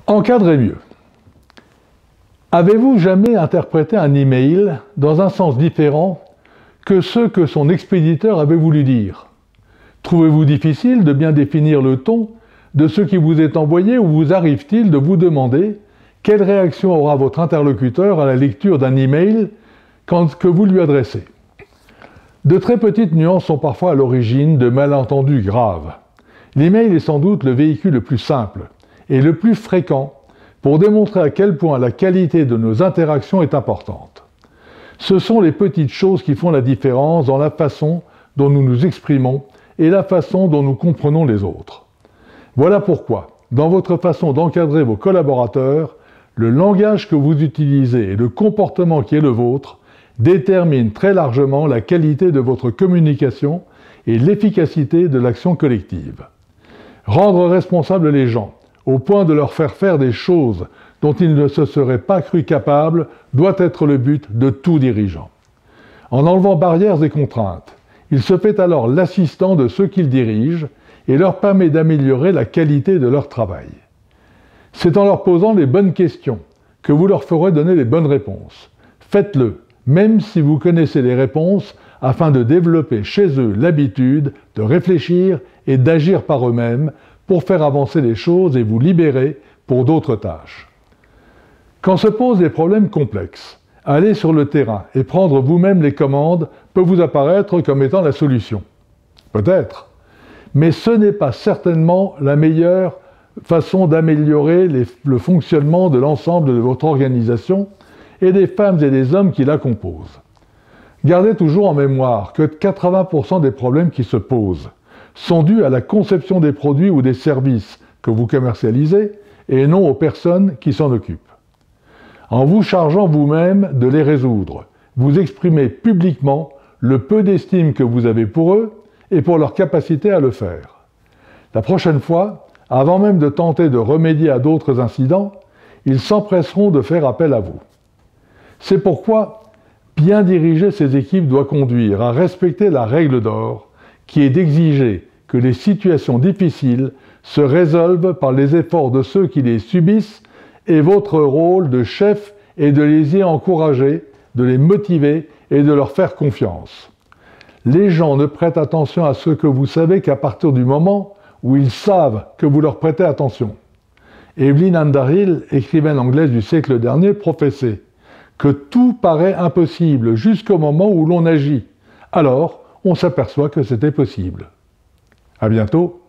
Encadrez mieux. Avez-vous jamais interprété un email dans un sens différent que ce que son expéditeur avait voulu dire? Trouvez-vous difficile de bien définir le ton de ce qui vous est envoyé ou vous arrive-t-il de vous demander quelle réaction aura votre interlocuteur à la lecture d'un email que vous lui adressez? De très petites nuances sont parfois à l'origine de malentendus graves. L'email est sans doute le véhicule le plus simple et le plus fréquent pour démontrer à quel point la qualité de nos interactions est importante. Ce sont les petites choses qui font la différence dans la façon dont nous nous exprimons et la façon dont nous comprenons les autres. Voilà pourquoi, dans votre façon d'encadrer vos collaborateurs, le langage que vous utilisez et le comportement qui est le vôtre déterminent très largement la qualité de votre communication et l'efficacité de l'action collective. Rendre responsables les gens, au point de leur faire des choses dont ils ne se seraient pas crus capables, doit être le but de tout dirigeant. En enlevant barrières et contraintes, il se fait alors l'assistant de ceux qu'il dirige et leur permet d'améliorer la qualité de leur travail. C'est en leur posant les bonnes questions que vous leur ferez donner les bonnes réponses. Faites-le, même si vous connaissez les réponses, afin de développer chez eux l'habitude de réfléchir et d'agir par eux-mêmes pour faire avancer les choses et vous libérer pour d'autres tâches. Quand se posent des problèmes complexes, aller sur le terrain et prendre vous-même les commandes peut vous apparaître comme étant la solution. Peut-être, mais ce n'est pas certainement la meilleure façon d'améliorer le fonctionnement de l'ensemble de votre organisation et des femmes et des hommes qui la composent. Gardez toujours en mémoire que 80% des problèmes qui se posent sont dus à la conception des produits ou des services que vous commercialisez et non aux personnes qui s'en occupent. En vous chargeant vous-même de les résoudre, vous exprimez publiquement le peu d'estime que vous avez pour eux et pour leur capacité à le faire. La prochaine fois, avant même de tenter de remédier à d'autres incidents, ils s'empresseront de faire appel à vous. C'est pourquoi bien diriger ces équipes doit conduire à respecter la règle d'or, qui est d'exiger que les situations difficiles se résolvent par les efforts de ceux qui les subissent et votre rôle de chef est de les y encourager, de les motiver et de leur faire confiance. Les gens ne prêtent attention à ce que vous savez qu'à partir du moment où ils savent que vous leur prêtez attention. Evelyn Underhill, écrivaine anglaise du siècle dernier, professait que tout paraît impossible jusqu'au moment où l'on agit. Alors, on s'aperçoit que c'était possible. À bientôt.